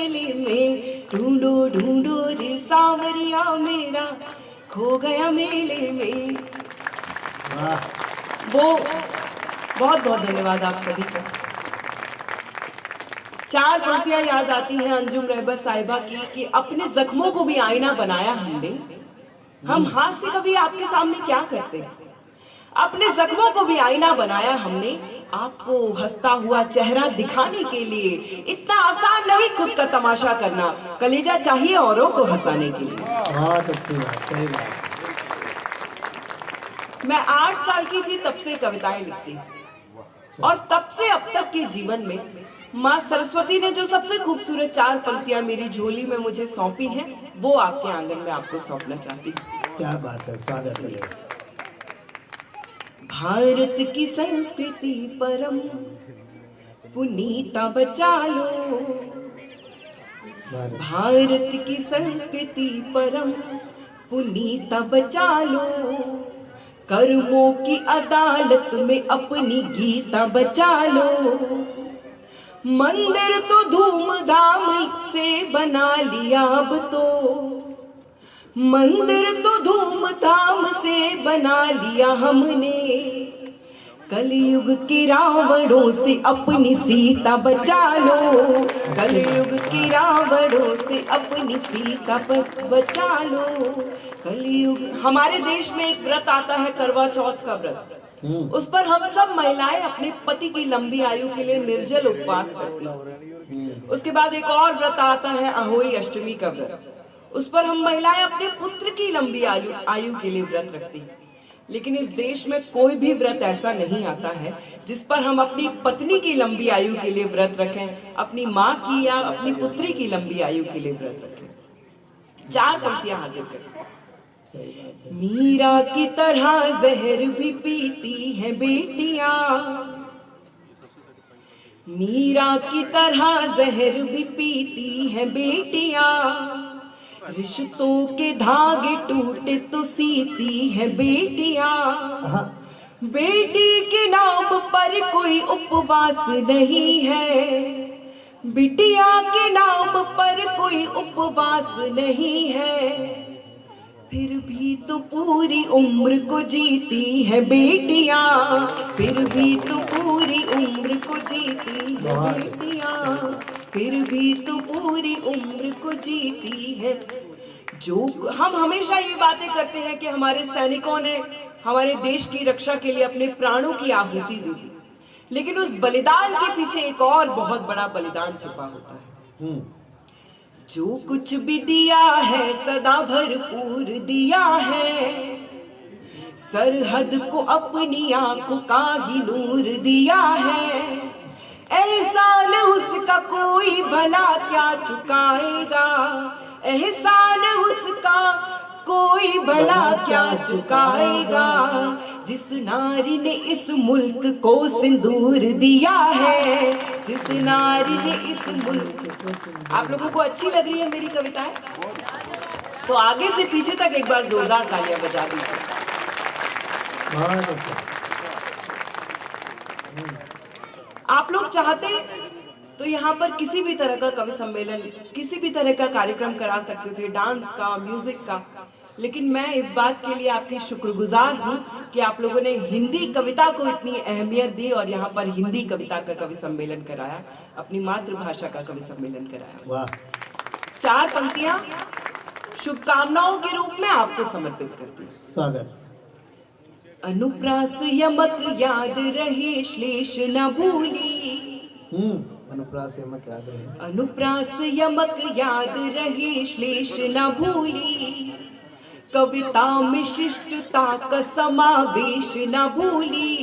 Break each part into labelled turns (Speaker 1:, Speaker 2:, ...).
Speaker 1: मेले में, ढूंढो ढूंढो रे सांवरिया मेरा खो गया मेले में। वो बहुत बहुत धन्यवाद आप सभी का। चार पंक्तियां याद आती हैं अंजुम रहबर साहिबा की कि अपने जख्मों को भी आईना बनाया हमने। हम हास्य कभी आपके सामने क्या करते हैं, अपने जख्मों को भी आईना बनाया हमने, आपको हंसता हुआ चेहरा दिखाने के लिए। इतना आसान नहीं खुद का तमाशा करना, कलेजा चाहिए औरों को हंसाने के लिए।
Speaker 2: बहुत अच्छी बात, सही बात।
Speaker 1: मैं 8 साल की थी तब से कविताएं लिखती, और तब से अब तक के जीवन में माँ सरस्वती ने जो सबसे खूबसूरत 4 पंक्तियां मेरी झोली में मुझे सौंपी हैं, वो आपके आंगन में आपको सौंपना चाहती हूँ।
Speaker 2: क्या बात है, स्वागत है।
Speaker 1: भारत की संस्कृति परम पुनीता बचा लो, भारत की संस्कृति परम पुनीता बचा लो, कर्मों की अदालत में अपनी गीता बचा लो। मंदिर तो धूमधाम से बना लिया अब तो, मंदिर तो धूमधाम से बना लिया हमने, कलयुग के रावणों से अपनी सीता बचा लो, कलयुग के रावणों से अपनी सीता बचा लो। कलयुग। हमारे देश में एक व्रत आता है करवा चौथ का व्रत, उस पर हम सब महिलाएं अपने पति की लंबी आयु के लिए निर्जल उपवास करती हैं। उसके बाद एक और व्रत आता है अहोई अष्टमी का व्रत, उस पर हम महिलाएं अपने पुत्र की लंबी आयु के लिए व्रत रखती हैं। लेकिन इस देश में कोई भी व्रत ऐसा नहीं आता है जिस पर हम अपनी पत्नी की लंबी आयु के लिए व्रत रखें, अपनी माँ की या अपनी पुत्री की लंबी आयु के लिए व्रत रखें। 4 पंक्तियां हाजिर करते हैं। मीरा की तरह जहर भी पीती है बेटियां, मीरा की तरह जहर भी पीती है बेटियां, रिश्तों के धागे टूटे तो सीती है बेटियां, बेटी के नाम पर कोई उपवास नहीं है, बिटिया के नाम पर कोई उपवास नहीं है, फिर भी तो पूरी उम्र को जीती है बेटियां, फिर भी तो पूरी उम्र को जीती है बेटियां, फिर भी तो पूरी उम्र को जीती है। जो हम हमेशा ये बातें करते हैं कि हमारे सैनिकों ने हमारे देश की रक्षा के लिए अपने प्राणों की आहुति दी, लेकिन उस बलिदान के पीछे एक और बहुत बड़ा बलिदान छिपा होता है। जो कुछ भी दिया है सदा भरपूर दिया है, सरहद को अपनी आंखों का ही नूर दिया है, एहसान उसका कोई भला क्या चुकाएगा, एहसान उसका कोई भला क्या चुकाएगा, जिस नारी ने इस मुल्क को सिंदूर दिया है, जिस नारी ने इस मुल्क को। आप लोगों को अच्छी लग रही है मेरी कविताएं? तो आगे से पीछे तक एक बार जोरदार तालियां बजा दीजिए। आप लोग चाहते तो यहाँ पर किसी भी तरह का कवि सम्मेलन, किसी भी तरह का कार्यक्रम करा सकते थे, डांस का, म्यूजिक का, लेकिन मैं इस बात के लिए आपकी शुक्रगुजार हूँ कि आप लोगों ने हिंदी कविता को इतनी अहमियत दी और यहाँ पर हिंदी कविता का कवि सम्मेलन कराया, अपनी मातृभाषा का कवि सम्मेलन कराया। वाह। 4 पंक्तियां शुभकामनाओं के रूप में आपको समर्पित करती हूँ।
Speaker 2: स्वागत।
Speaker 1: अनुप्रास यमक याद रहे श्लेष न भूली,
Speaker 2: अनुप्रास यमक याद रहे,
Speaker 1: अनुप्रास यमक याद रहे श्लेष न भूली, कविता में शिष्टता का समावेश न भूली,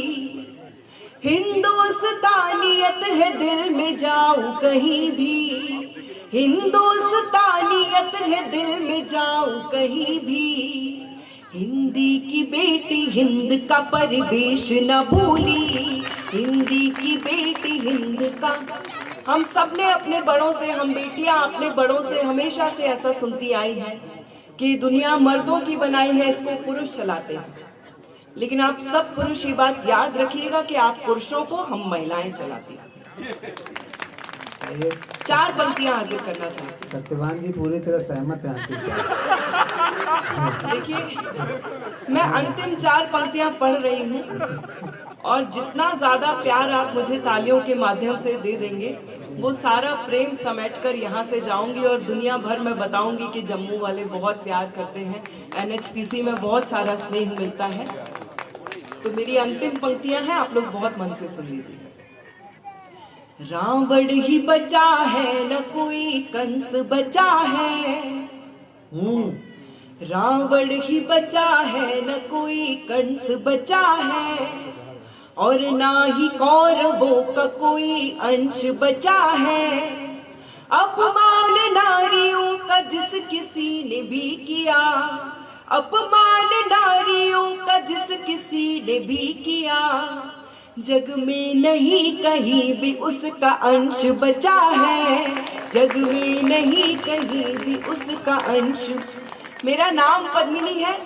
Speaker 1: हिंदुस्तानियत है दिल में जाऊं कहीं भी, हिंदुस्तानियत है दिल में जाऊं कहीं भी, हिंदी की बेटी हिंद का परिवेश न भूली, हिंदी की बेटी हिंद का। हम सब ने अपने बड़ों से, हम बेटियां अपने बड़ों से हमेशा से ऐसा सुनती आई हैं कि दुनिया मर्दों की बनाई है, इसको पुरुष चलाते हैं, लेकिन आप सब पुरुष ये बात याद रखिएगा कि आप पुरुषों को हम महिलाएं चलाती हैं।
Speaker 2: ये
Speaker 1: 4 पंक्तियां हाजिर करना चाहती
Speaker 2: सत्यवान जी पूरी तरह सहमत हैं आपकी बात।
Speaker 1: हूँ। देखिए, मैं अंतिम 4 पंक्तियां पढ़ रही हूँ और जितना ज्यादा प्यार आप मुझे तालियों के माध्यम से दे देंगे, वो सारा प्रेम समेट कर यहाँ से जाऊंगी और दुनिया भर में बताऊंगी कि जम्मू वाले बहुत प्यार करते हैं, NHPC में बहुत सारा स्नेह मिलता है। तो मेरी अंतिम पंक्तियां हैं, आप लोग बहुत मन से सुन लीजिए। रावण ही बचा है न कोई कंस बचा है, रावण ही बचा है न कोई कंस बचा है, और ना ही कौरवों का कोई अंश बचा है। अपमान नारियों का जिस किसी ने भी किया, अपमान नारियों का जिस किसी ने भी किया, जग में नहीं कहीं भी उसका अंश बचा है, जग में नहीं कहीं भी उसका अंश। मेरा नाम पद्मिनी है,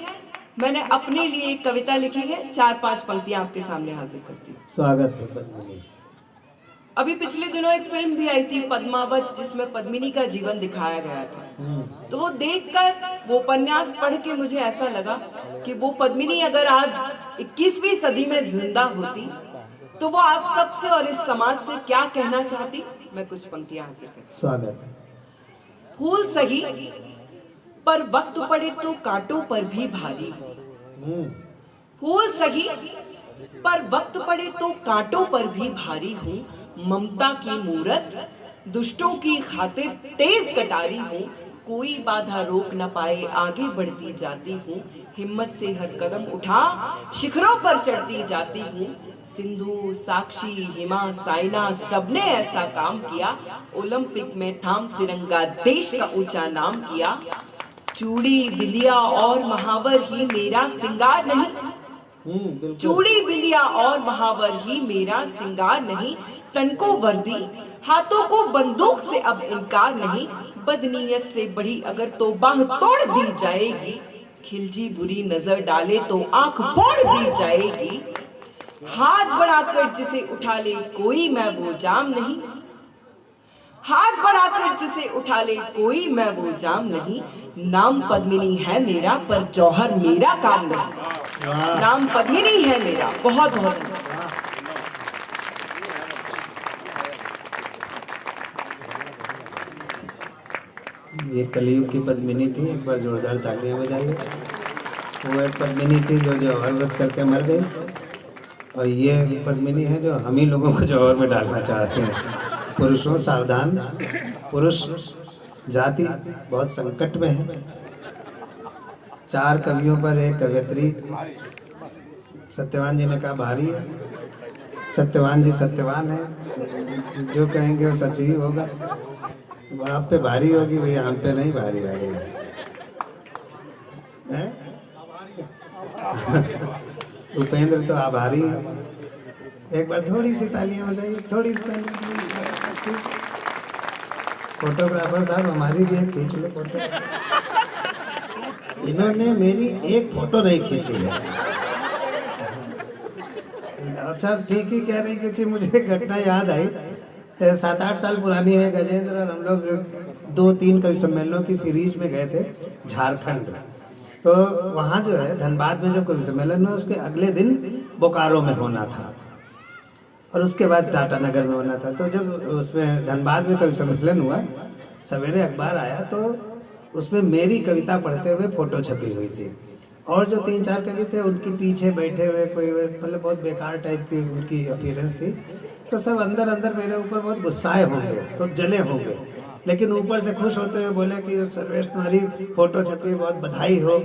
Speaker 1: मैंने अपने लिए एक कविता लिखी है, 4-5 पंक्तियां आपके सामने हाजिर करती हूँ।
Speaker 2: स्वागत है पद्मिनी।
Speaker 1: अभी पिछले दिनों एक फिल्म भी आई थी पद्मावत, जिसमें पद्मिनी का जीवन दिखाया गया था। तो वो देखकर, वो उपन्यास पढ़ के मुझे ऐसा लगा कि वो पद्मिनी अगर आज 21वीं सदी में जिंदा होती तो वो आप सबसे और इस समाज से क्या कहना चाहती। मैं कुछ पंक्तियां हाजिर करती।
Speaker 2: स्वागत।
Speaker 1: फूल सही पर वक्त पड़े तो कांटों पर भी भारी, फूल सही पर वक्त पड़े तो कांटों पर भी भारी हूँ, ममता की मूरत दुष्टों की खातिर तेज कटारी हूँ, कोई बाधा रोक न पाए आगे बढ़ती जाती हूँ, हिम्मत से हर कदम उठा शिखरों पर चढ़ती जाती हूँ। सिंधु, साक्षी, हिमा, साइना सबने ऐसा काम किया, ओलंपिक में थाम तिरंगा देश का ऊंचा नाम किया। चूड़ी बिलिया और महावर ही मेरा सिंगार नहीं, चूड़ी बिलिया और महावर ही मेरा सिंगार नहीं, तन को वर्दी हाथों को बंदूक से अब इनकार नहीं, बदनीयत से बढ़ी अगर तो बाह तोड़ दी जाएगी, खिलजी बुरी नजर डाले तो आंख फोड़ दी जाएगी, हाथ बढ़ाकर जिसे उठा ले कोई मैं वो जाम नहीं, हाथ बढ़ाकर जिसे उठा ले कोई मैं वो जाम नहीं, नाम पद्मिनी है मेरा पर जौहर मेरा काम नहीं, नाम पद्मिनी है मेरा। बहुत बहुत
Speaker 2: ये कलयुग की पद्मिनी थी, एक बार जोरदार तालियां बजाइए। वो एक पद्मिनी थी जो जौहर व्रत करके मर गई, और ये पद्मिनी है जो हम ही लोगों को जौहर में डालना चाहते हैं। पुरुषों सावधान, पुरुष जाति बहुत संकट में है। 4 कवियों पर एक कवयित्री, सत्यवान जी ने कहा भारी है, सत्यवान जी सत्यवान है, जो कहेंगे वो सच ही होगा। वो आप पे भारी होगी भैया, हम पे नहीं भारी आ रही है। उपेंद्र तो आभारी है। एक बार थोड़ी सी तालियां बजाइए, थोड़ी सी तालियां। फोटोग्राफर साहब हमारी भी एक खींच लो फोटो। इन्होंने मेरी एक फोटो नहीं खींची है। अच्छा ठीक ही कह रही खींची। मुझे घटना याद आई, 7-8 साल पुरानी है। गजेंद्र और हम लोग 2-3 कवि सम्मेलनों की सीरीज में गए थे झारखंड। तो वहाँ जो है धनबाद में जब कवि सम्मेलन हुआ, उसके अगले दिन बोकारो में होना था और उसके बाद टाटा नगर में होना था। तो जब उसमें धनबाद में कवि सम्मेलन हुआ, सवेरे अखबार आया तो उसमें मेरी कविता पढ़ते हुए फोटो छपी हुई थी, और जो 3-4 कवि थे उनके पीछे बैठे हुए, कोई मतलब बहुत बेकार टाइप की उनकी अपीयरेंस थी। तो सब अंदर अंदर मेरे ऊपर बहुत गुस्साए होंगे, तो जले होंगे, लेकिन ऊपर से खुश होते हुए बोले कि सर्वेश तुम्हारी फोटो छपी, बहुत बधाई हो।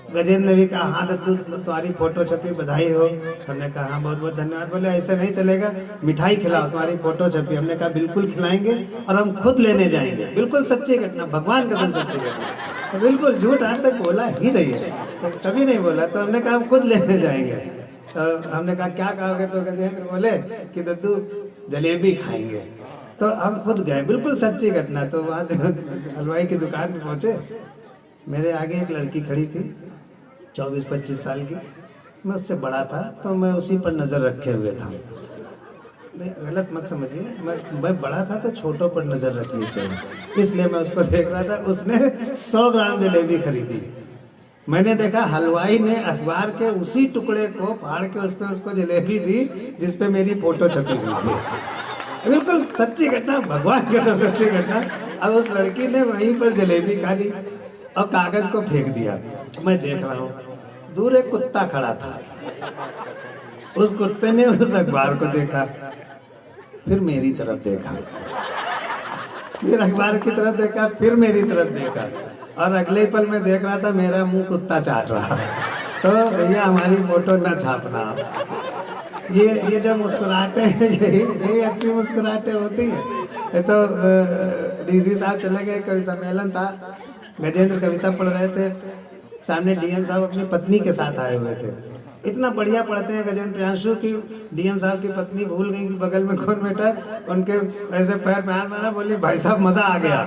Speaker 2: गजेंद्र ने भी कहा हाँ दद्दू तुम्हारी फोटो छपी, बधाई हो। हमने कहा हाँ बहुत बहुत धन्यवाद। बोले ऐसे नहीं चलेगा, मिठाई खिलाओ, तुम्हारी फोटो छपी। हमने कहा बिल्कुल खिलाएंगे और हम खुद लेने जाएंगे। बिल्कुल सच्ची घटना, भगवान कसम सच्ची घटना, तो बिल्कुल झूठ आज तक बोला ही नहीं है, तो कभी नहीं बोला। तो हमने कहा हम खुद लेने जाएंगे। तो हमने कहा क्या कहोगे, तो गजेंद्र बोले कि दद्दू जलेबी खाएंगे। तो हम खुद गए, बिल्कुल सच्ची घटना। तो वहाँ हलवाई की दुकान पे पहुँचे, मेरे आगे एक लड़की खड़ी थी 24-25 साल की, मैं उससे बड़ा था, तो मैं उसी पर नज़र रखे हुए था। नहीं, गलत मत समझिए, मैं बड़ा था तो छोटों पर नजर रखनी चाहिए, इसलिए मैं उसको देख रहा था। उसने 100 ग्राम जलेबी खरीदी। मैंने देखा हलवाई ने अखबार के उसी टुकड़े को फाड़ के उस पे उसको जलेबी दी जिसपे मेरी फोटो छपी हुई थी। बिल्कुल सच्ची घटना, भगवान के सब सच्ची घटना। अब उस लड़की ने वहीं पर जलेबी खा ली और कागज को फेंक दिया। मैं देख रहा हूँ, दूर एक कुत्ता खड़ा था। उस कुत्ते ने उस अखबार को देखा, फिर मेरी तरफ देखा, फिर अखबार की तरफ देखा, फिर मेरी तरफ देखा, और अगले पल में देख रहा था मेरा मुंह कुत्ता चाट रहा। तो भैया हमारी फोटो न छापना। ये जब मुस्कुराहटे हैं, यही अच्छी मुस्कुराहटें होती हैं। तो डीसी साहब चले गए, कवि सम्मेलन था, गजेंद्र कविता पढ़ रहे थे, सामने डीएम साहब अपनी पत्नी के साथ आए हुए थे। इतना बढ़िया पढ़ते हैं गजेंद्र प्रियांशु की डीएम साहब की पत्नी भूल गई कि बगल में कौन बैठा, उनके ऐसे पैर पे हाथ मारा, बोली भाई साहब मजा आ गया।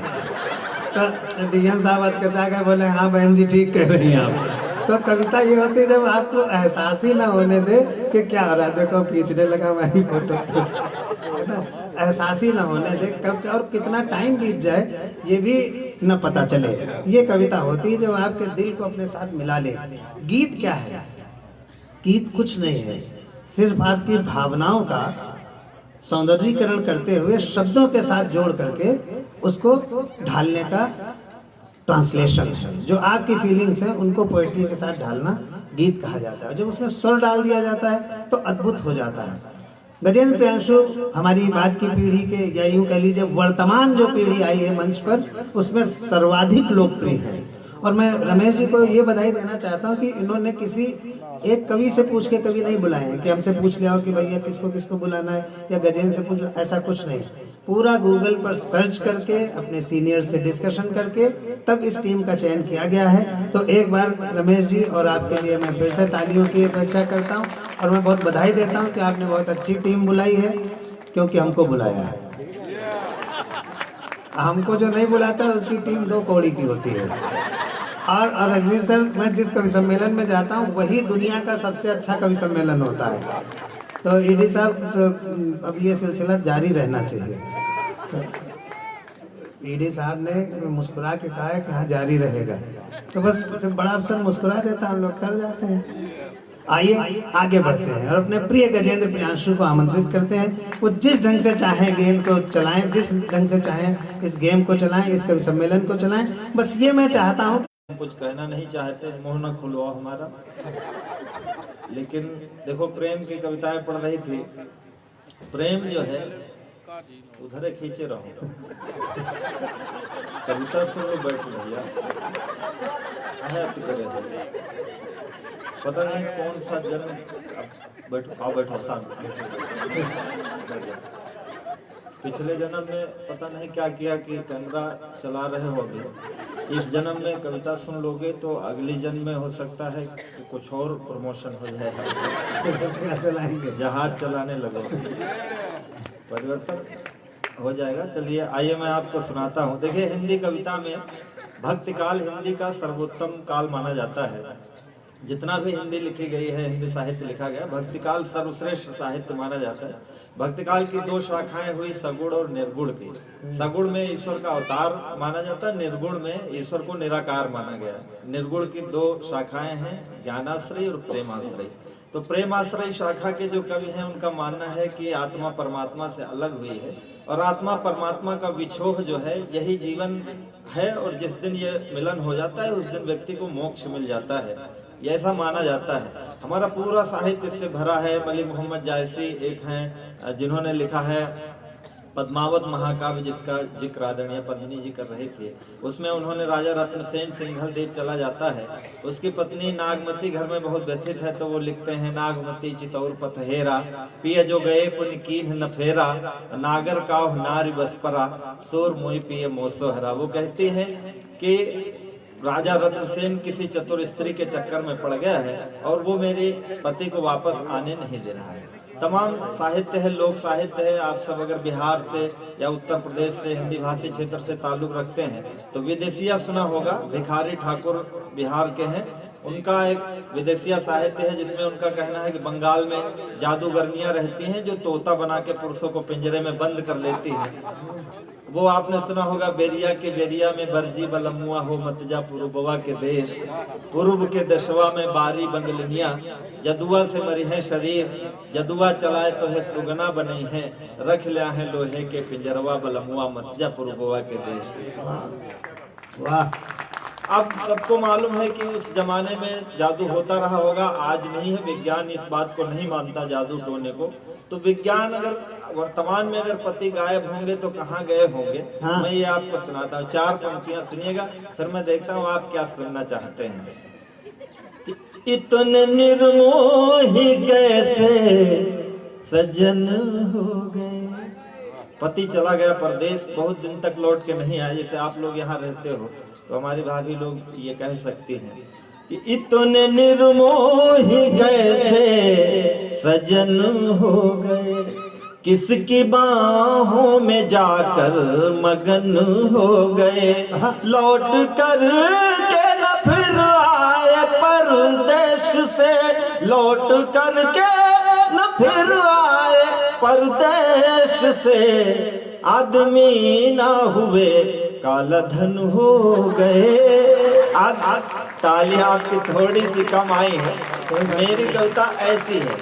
Speaker 2: तो डीएम साहब अचकचा गए, बोले हाँ बहन जी ठीक कह रही हैं आप। तो कविता ये होती है जब आपको एहसास ही ना होने दे कि क्या हो रहा है, देखो खींचने लगा हमारी फोटो, है ना, एहसास ही ना होने दे कब और कितना टाइम बीत जाए ये भी न पता चले। ये कविता होती है जो आपके दिल को अपने साथ मिला ले। गीत क्या है? गीत कुछ नहीं है, सिर्फ आपकी भावनाओं का सौंदर्यीकरण करते हुए शब्दों के साथ जोड़ करके उसको ढालने का ट्रांसलेशन है। जो आपकी फीलिंग्स हैं उनको पोएट्री के साथ ढालना गीत कहा जाता है। जब उसमें स्वर डाल दिया जाता है तो अद्भुत हो जाता है। गजेंद्र प्रियांशु हमारी बाद की पीढ़ी के, या यूं कह लीजिए वर्तमान जो पीढ़ी आई है मंच पर, उसमें सर्वाधिक लोकप्रिय है। और मैं रमेश जी को ये बधाई देना चाहता हूँ कि इन्होंने किसी एक कवि से पूछ के कभी नहीं बुलाए हैं कि हमसे पूछ लिया हो कि भैया किसको किसको बुलाना है या गजेंद्र से पूछ, ऐसा कुछ नहीं। पूरा गूगल पर सर्च करके अपने सीनियर से डिस्कशन करके तब इस टीम का चयन किया गया है। तो एक बार रमेश जी और आपके लिए मैं फिर से तालियों की अपेक्षा करता हूँ और मैं बहुत बधाई देता हूँ कि आपने बहुत अच्छी टीम बुलाई है, क्योंकि हमको बुलाया है। हमको जो नहीं बुलाता उसकी टीम 2 कौड़ी की होती है। और रजनीश सर, मैं जिस कवि सम्मेलन में जाता हूँ वही दुनिया का सबसे अच्छा कवि सम्मेलन होता है। तो ईडी साहब अब ये सिलसिला जारी रहना चाहिए। तो ईडी साहब ने मुस्कुरा के कहा है कि हाँ जारी रहेगा। तो बस जब बड़ा अफसर मुस्कुरा देता हम लोग तर जाते हैं। आइए आगे बढ़ते हैं और अपने प्रिय गजेंद्र प्रियांशु को आमंत्रित करते हैं। वो जिस ढंग से चाहें गेम को चलाएं, जिस ढंग से चाहें इस गेम को चलाएं, इस कवि सम्मेलन को चलाएं। बस ये मैं चाहता हूँ,
Speaker 3: कुछ कहना नहीं चाहते, मुंह न खुलवाओ हमारा, लेकिन देखो प्रेम की कविताएं पढ़ रही थी। प्रेम जो है उधर खींचे रहो, कविता सुन लो बैठ भैया, पता नहीं कौन सा जन्म, बैठो आओ बैठो सामने। पिछले जन्म में पता नहीं क्या किया कि कैमरा चला रहे हो, अभी इस जन्म में कविता सुन लोगे तो अगली जन्म में हो सकता है कि कुछ और प्रमोशन हो जाएगा, जहाज चलाने लगो, परिवर्तन हो जाएगा। चलिए आइए मैं आपको सुनाता हूँ। देखिए हिंदी कविता में भक्ति काल हिंदी का सर्वोत्तम काल माना जाता है। जितना भी हिंदी लिखी गई है, हिंदी साहित्य लिखा गया, भक्ति काल सर्वश्रेष्ठ साहित्य माना जाता है। भक्ति काल की 2 शाखाएं हुई, सगुण और निर्गुण की। सगुण में ईश्वर का अवतार माना जाता है, निर्गुण में ईश्वर को निराकार माना गया। निर्गुण की 2 शाखाएं हैं, ज्ञानाश्रय और प्रेमाश्रय। तो प्रेमाश्रय शाखा के जो कवि हैं उनका मानना है कि आत्मा परमात्मा से अलग हुई है और आत्मा परमात्मा का विछोह जो है यही जीवन है, और जिस दिन ये मिलन हो जाता है उस दिन व्यक्ति को मोक्ष मिल जाता है, ये ऐसा माना जाता है। हमारा पूरा साहित्य इससे भरा है। मलिक मोहम्मद जायसी एक हैं जिन्होंने लिखा है पद्मावत महाकाव्य, जिसका जिक्र आदरणीय पद्मिनी जी कर रहे थे। उसमें उन्होंने राजा रत्न सेन सिंघल देव चला जाता है, उसकी पत्नी नागमती घर में बहुत व्यथित है, तो वो लिखते हैं नागमती चितौर पथहेरा, पिय जो गए पुन कीन्ह न फेरा, नागर काव नारी बसपरा, सोर मोई पिय मोसोहरा। वो कहती है कि राजा रत्नसेन किसी चतुर स्त्री के चक्कर में पड़ गया है और वो मेरे पति को वापस आने नहीं दे रहा है। तमाम साहित्य है, लोक साहित्य है। आप सब अगर बिहार से या उत्तर प्रदेश से हिंदी भाषी क्षेत्र से ताल्लुक रखते हैं तो विदेशिया सुना होगा। भिखारी ठाकुर बिहार के हैं उनका एक विदेशिया साहित्य है जिसमें उनका कहना है कि बंगाल में जादूगरनियां रहती हैं जो तोता बना के पुरुषों को पिंजरे में बंद कर लेती हैं। वो आपने सुना होगा, बेरिया के बेरिया में बरजी बलमुआ हो मत जा पूर्ववा के देश, पूर्व के दशवा में बारी बंगलिनिया, जदुआ से मरी है शरीर, जदुआ चलाए तो है सुगना बनी है, रख लिया है लोहे के पिंजरवा बलमुआ मत जा पूर्ववा के देश।
Speaker 2: वाह।
Speaker 3: अब सबको मालूम है कि उस जमाने में जादू होता रहा होगा, आज नहीं है। विज्ञान इस बात को नहीं मानता जादू टोने को। तो विज्ञान अगर वर्तमान में अगर पति गायब होंगे तो कहाँ गए होंगे?
Speaker 2: हाँ।
Speaker 3: मैं ये आपको सुनाता हूँ, 4 पंक्तियां सुनिएगा, फिर मैं देखता हूँ आप क्या सुनना चाहते हैं। इतने निर्मोही कैसे सजन हो गए। पति चला गया परदेश, बहुत दिन तक लौट के नहीं आया। जैसे आप लोग यहाँ रहते हो तो हमारी भाभी लोग ये कह सकती हैं कि इतने निर्मोही कैसे सजन हो गए, किसकी बाहों में जाकर मगन हो गए, लौट कर के न फिर आए परदेश से, लौट कर के न फिर आए परदेश से, आदमी ना हुए काला धन हो गए। आज तालियां आपकी थोड़ी सी कम आई है। मेरी कविता ऐसी है,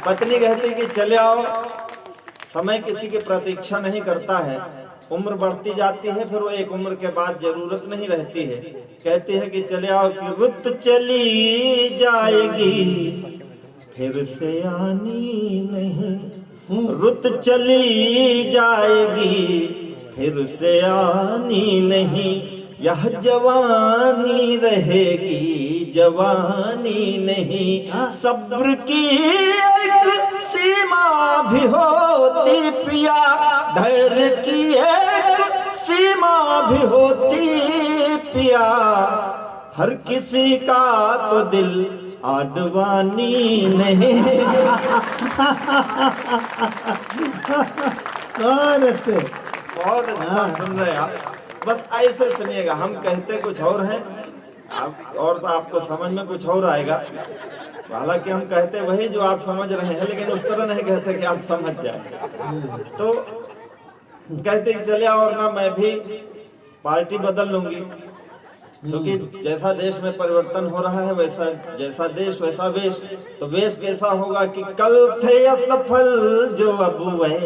Speaker 3: पत्नी कहती कि चले आओ, समय किसी की प्रतीक्षा नहीं करता है, उम्र बढ़ती जाती है, फिर वो एक उम्र के बाद जरूरत नहीं रहती है। कहती है कि चले आओ कि रुत चली जाएगी फिर से आनी नहीं, रुत चली जाएगी फिर से आनी नहीं, यह जवानी रहेगी जवानी नहीं, सब्र की एक सीमा भी होती पिया, धैर्य की एक सीमा भी होती पिया, हर किसी का तो दिल आडवानी नहीं। बहुत अच्छा सुन रहे हैं आप, बस ऐसे सुनिएगा। हम कहते कुछ और हैं और आपको समझ में कुछ और आएगा। हालांकि हम कहते वही जो आप समझ रहे हैं, लेकिन उस तरह नहीं कहते कि आप समझ जाए। तो कहते चले और ना मैं भी पार्टी बदल लूंगी, क्योंकि जैसा देश में परिवर्तन हो रहा है वैसा जैसा देश वैसा वेश। तो वेश कैसा होगा कि कल थे असफल जो अब वे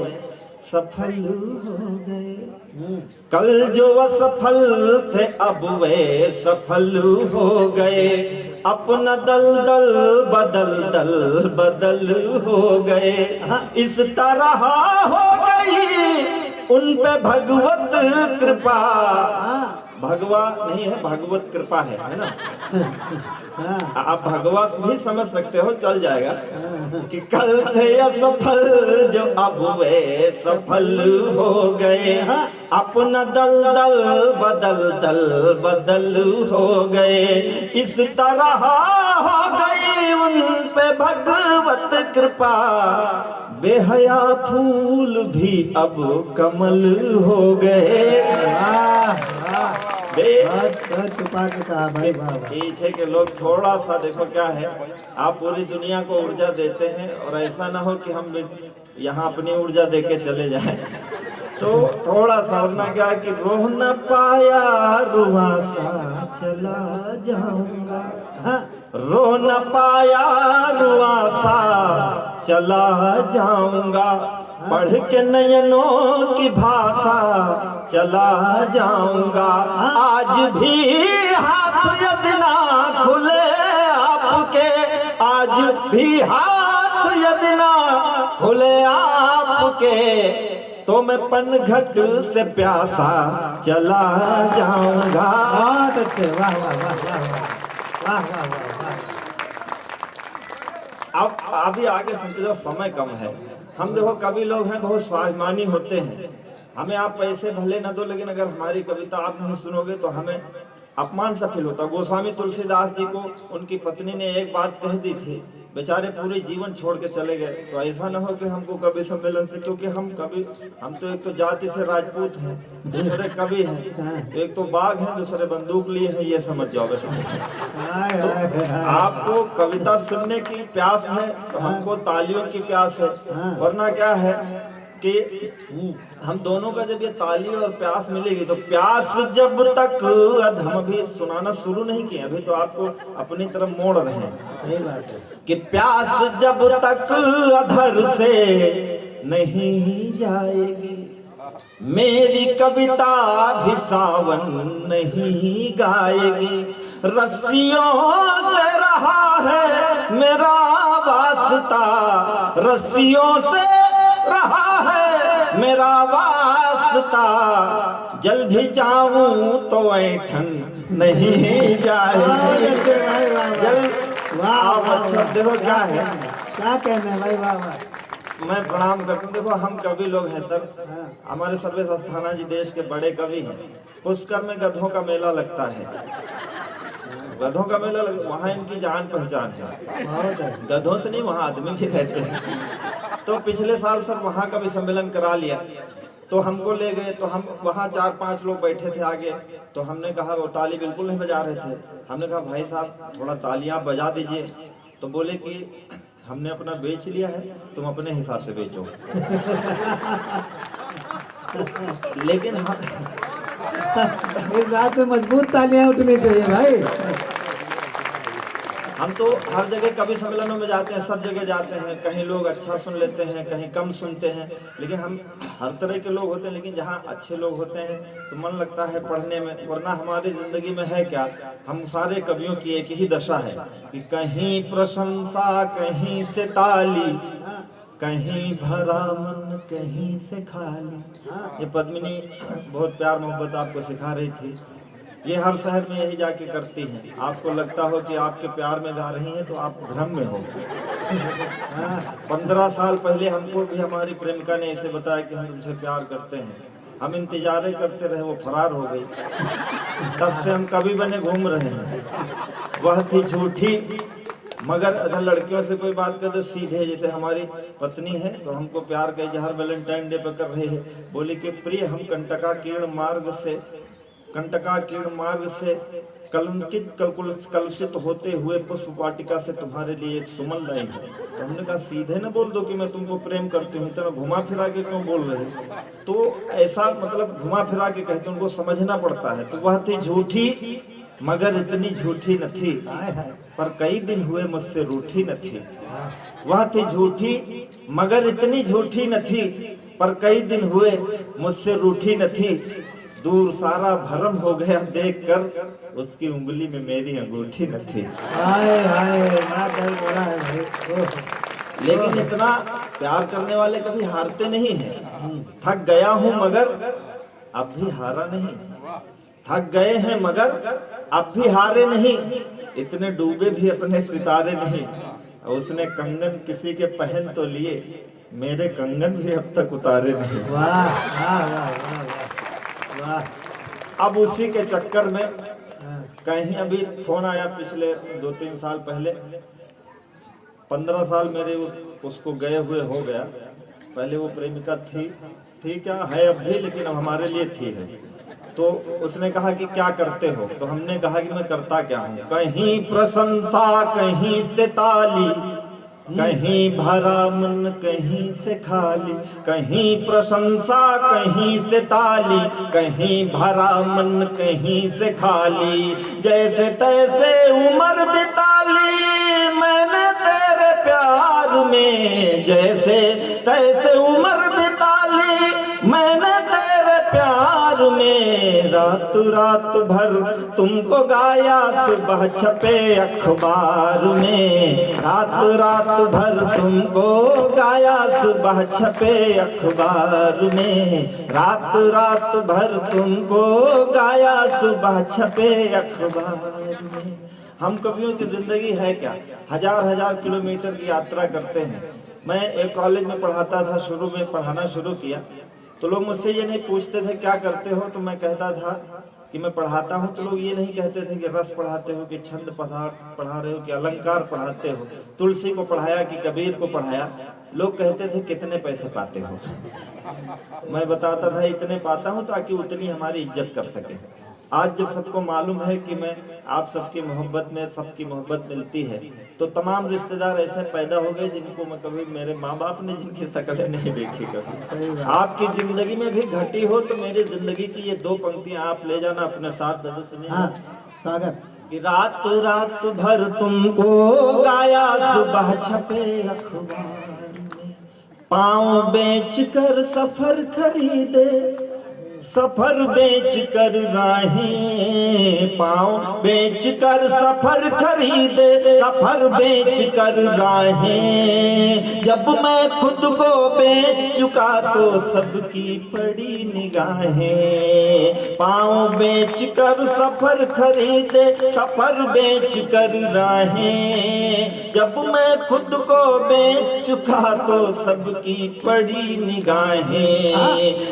Speaker 3: सफल हो गए, कल जो असफल थे अब वे सफल हो गए, अपना दल दल बदल हो गए, इस तरह हो गई उन पे भगवत कृपा। भगवा नहीं है, भगवत कृपा है ना। आप भगवा भी समझ सकते हो, चल जाएगा कि कल थे असफल जो अब वे सफल हो गए, अपना दल बदल हो गए, इस तरह हो गई उन पे भगवत कृपा, बेहया फूल भी अब कमल हो गए।
Speaker 2: छुपा के कहा भाई।
Speaker 3: पीछे के लोग थोड़ा सा देखो क्या है, आप पूरी दुनिया को ऊर्जा देते हैं और ऐसा ना हो कि हम यहाँ अपनी ऊर्जा देके चले जाएं। तो थोड़ा सा वरना क्या कि रोह न पाया रुआसा चला जाऊंगा, रो न पाया रुआसा चला जाऊंगा, पढ़ के नयनों की भाषा चला जाऊंगा, आज भी हाथ यदि ना खुले आपके, आज भी हाथ यदि ना खुले आपके, तो मैं पनघट से प्यासा चला जाऊंगा।
Speaker 2: बहुत अच्छे, वाह वाह वाह वाह वाह वाह वाह वाह।
Speaker 3: अब अभी आगे सुनते जाओ, समय कम है। हम देखो कवि लोग हैं, बहुत स्वाभिमानी होते हैं। हमें आप पैसे भले न दो, लेकिन अगर हमारी कविता आप नहीं सुनोगे तो हमें अपमान सा फील होता। गोस्वामी तुलसीदास जी को उनकी पत्नी ने एक बात कह दी थी बेचारे पूरे जीवन छोड़ के चले गए। तो ऐसा ना हो कि हमको कवि सम्मेलन से, क्योंकि हम तो एक तो जाति से राजपूत हैं, दूसरे कवि हैं, एक तो बाघ हैं, दूसरे बंदूक लिए हैं, ये समझ जाओ। आपको कविता सुनने की प्यास है तो हमको तालियों की प्यास है, वरना क्या है कि हम दोनों का जब ये ताली और प्यास मिलेगी तो प्यास जब तक हम अभी सुनाना शुरू नहीं किए, अभी तो आपको अपनी तरफ मोड़ रहे हैं।
Speaker 2: सही बात है
Speaker 3: कि प्यास जब तक अधर से नहीं जाएगी, मेरी कविता भी सावन नहीं गाएगी। रस्सियों से रहा है मेरा वास्ता, रस्सियों से रहा है मेरा वास्ता, जल भी जाऊं तो ऐठन नहीं जाएगी। जल वाह, अच्छा देखो क्या है,
Speaker 2: क्या कहना है भाई, वाह वाह।
Speaker 3: मैं प्रणाम करता हूँ। देखो हम कवि लोग हैं सर, हमारे सर्वेश अस्थाना जी देश के बड़े कवि हैं। पुष्कर में गधों का मेला लगता है, गधों का मेला वहाँ इनकी जान पहचान है, गधों से नहीं वहाँ आदमी भी रहते हैं। तो पिछले साल सर वहाँ का भी सम्मेलन करा लिया, तो हमको ले गए, तो हम वहाँ 4-5 लोग बैठे थे आगे। तो हमने कहा, वो ताली बिल्कुल नहीं बजा रहे थे, हमने कहा भाई साहब थोड़ा तालियां बजा दीजिए। तो बोले कि हमने अपना बेच लिया है, तुम अपने हिसाब से बेचो। लेकिन
Speaker 2: इस बात में मजबूत तालियां उठनी चाहिए भाई।
Speaker 3: हम तो हर जगह कवि सम्मेलनों में जाते हैं, सब जगह जाते हैं, कहीं लोग अच्छा सुन लेते हैं, कहीं कम सुनते हैं, लेकिन हम हर तरह के लोग होते हैं। लेकिन जहाँ अच्छे लोग होते हैं तो मन लगता है पढ़ने में, वरना हमारी जिंदगी में है क्या, हम सारे कवियों की एक ही दशा है कि कहीं प्रशंसा कहीं से ताली, कहीं भरा मन कहीं से खाली। ये पद्मिनी बहुत प्यार मोहब्बत आपको सिखा रही थी, ये हर शहर में यही जाके करती हैं। आपको लगता हो कि आपके प्यार में गा रही हैं तो आप भ्रम में हो। 15 साल पहले हमको भी हमारी प्रेमिका ने ऐसे बताया कि हम तुमसे प्यार करते हैं, हम इंतजार करते रहे, वो फरार हो गई। तब से हम कभी बने घूम रहे हैं। वह थी झूठी, मगर अगर लड़कियों से कोई बात कर तो सीधे, जैसे हमारी पत्नी है तो हमको प्यार का इजहार वैलेंटाइन डे पर कर रही है, बोली कि प्रिय हम कंटका मार्ग से कलंकित कलुषित होते हुए पुष्प वाटिका से तुम्हारे लिए एक सुमन लाई है। तो हमने कहा सीधे न बोल दो कि मैं तुमको प्रेम करती हूँ, इतना घुमा फिरा के क्यों बोल रहे हो। तो ऐसा मतलब घुमा फिरा के कहते उनको समझना पड़ता है। तो वह थी झूठी मगर इतनी झूठी न थी, पर कई दिन हुए मुझसे रूठी न थी। वह थी झूठी मगर इतनी झूठी न थी, पर कई दिन हुए मुझसे रूठी न थी। दूर सारा भरम हो गया देखकर, उसकी उंगली में मेरी अंगूठी न थी।
Speaker 2: हाय हाय, ना दर्द बड़ा है भाई।
Speaker 3: लेकिन इतना प्यार करने वाले कभी हारते नहीं हैं। थक गया हूँ मगर अब भी हारा नहीं, थक गए हैं मगर अब भी हारे नहीं, इतने डूबे भी अपने सितारे नहीं। उसने कंगन किसी के पहन तो लिए, मेरे कंगन भी अब तक उतारे नहीं।
Speaker 2: वाह वाह वाह वाह वाह।
Speaker 3: अब उसी के चक्कर में कहीं अभी फोन आया पिछले 2-3 साल पहले, 15 साल मेरे उसको गए हुए हो गया। पहले वो प्रेमिका थी क्या है अब भी, लेकिन अब हमारे लिए थी है। तो उसने कहा कि क्या करते हो, तो हमने कहा कि मैं करता क्या हूँ। कहीं प्रशंसा कहीं से ताली, कहीं भरा मन कहीं से खाली, कहीं प्रशंसा कहीं से ताली, कहीं भरा मन कहीं से खाली। जैसे तैसे उम्र बिताली मैंने तेरे प्यार में, जैसे तैसे उम्र बिताली मैंने तेरे प्यार में। रात रात भर तुमको गाया सुबह छपे अखबार में, रात रात भर तुमको गाया सुबह छपे अखबार में, रात रात भर तुमको गाया सुबह छपे अखबार में। हम कवियों की जिंदगी है क्या, हजार किलोमीटर की यात्रा करते हैं। मैं एक कॉलेज में पढ़ाता था, शुरू में पढ़ाना शुरू किया तो लोग मुझसे ये नहीं पूछते थे क्या करते हो, तो मैं कहता था कि मैं पढ़ाता हूँ तो लोग ये नहीं कहते थे कि रस पढ़ाते हो, कि छंद पढ़ा रहे हो, कि अलंकार पढ़ाते हो। तुलसी को पढ़ाया कि कबीर को पढ़ाया, लोग कहते थे कितने पैसे पाते हो। मैं बताता था इतने पाता हूँ ताकि उतनी हमारी इज्जत कर सके। आज जब सबको मालूम है कि मैं आप सबकी मोहब्बत में सबकी मोहब्बत मिलती है, तो तमाम रिश्तेदार ऐसे पैदा हो गए जिनको मैं कभी, मेरे माँ बाप ने जिनकी शक्लें नहीं देखी कभी। आपकी जिंदगी में भी घटी हो तो मेरी जिंदगी की ये 2 पंक्तियां आप ले जाना अपने साथ। दादा सुनिए।
Speaker 2: हाँ स्वागत।
Speaker 3: कि रात रात भर तुमको गाया, सुबह छपे अखबार में, पाँव बेच कर सफर खरीदे, सफर बेच कर राहें, पाँव बेच कर सफर खरीदे, सफर बेच कर राहें। जब मैं खुद को बेच चुका तो सबकी पड़ी निगाहें, पाँव बेच कर सफर खरीदे, सफर बेच कर राहें। जब मैं खुद को बेच चुका तो सबकी पड़ी निगाहें।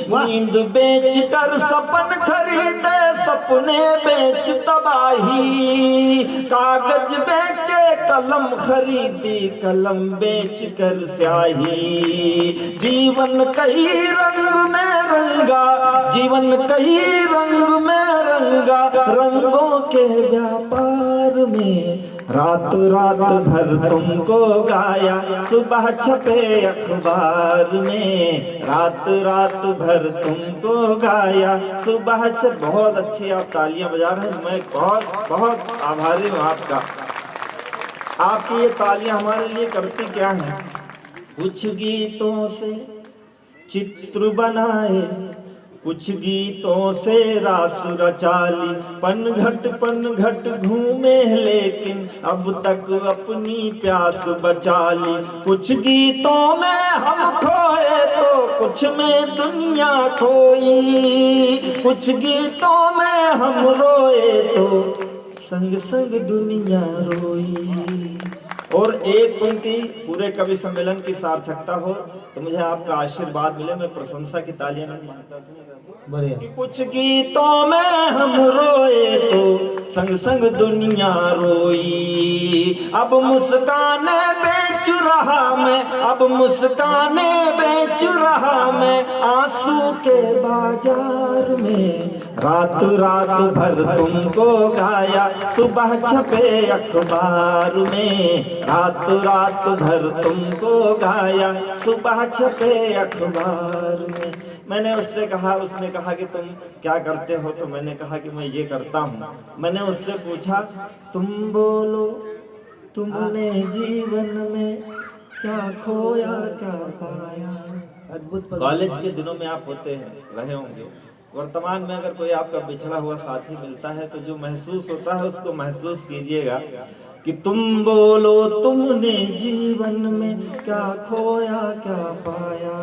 Speaker 3: नींद बेच कर सपन खरीदे, सपने बेच तबाही, कागज बेचे कलम खरीदी, कलम बेच कर स्याही। जीवन कई रंग में रंगा, जीवन कई रंग में रंगा, रंगों के व्यापार में रात रात भर तुमको गाया, सुबह छपे अखबार में, रात रात भर तुमको गाया, सुबह छप। बहुत अच्छी आप तालियां बजा रहे हैं, मैं बहुत बहुत आभारी हूँ आपका। आपकी ये तालियां हमारे लिए करती क्या है? कुछ गीतों से चित्र बनाए, कुछ गीतों से रास रचाली, पन घट घूमे लेकिन अब तक अपनी प्यास बचाली। कुछ गीतों में हम खोए तो कुछ में दुनिया खोई, कुछ गीतों में हम रोए तो संग संग दुनिया रोई। और एक पंक्ति पूरे कवि सम्मेलन की सार्थकता हो तो मुझे आपका आशीर्वाद मिले, मैं प्रशंसा की तालियां नहीं मांगता।
Speaker 2: बढ़िया।
Speaker 3: कुछ गीतों में हम रोए तो संग संग दुनिया रोई। अब मुस्काने बेच रहा मैं, अब मुस्काने बेच रहा मैं, आंसू के बाजार में। रात रात भर तुमको गाया, सुबह छपे अखबार में, रात रात भर तुमको गाया, सुबह छपे अखबार में। मैंने उससे कहा, उसने कहा कि तुम क्या करते हो? तो मैंने कहा कि मैं ये करता हूँ। मैंने उससे पूछा, तुम बोलो तुमने जीवन में क्या खोया क्या पाया?
Speaker 2: अद्भुत।
Speaker 3: कॉलेज के दिनों में आप होते हैं, रहे होंगे। वर्तमान में अगर कोई आपका बिछड़ा हुआ साथी मिलता है तो जो महसूस होता है उसको महसूस कीजिएगा कि तुम बोलो तुमने जीवन में क्या खोया क्या पाया।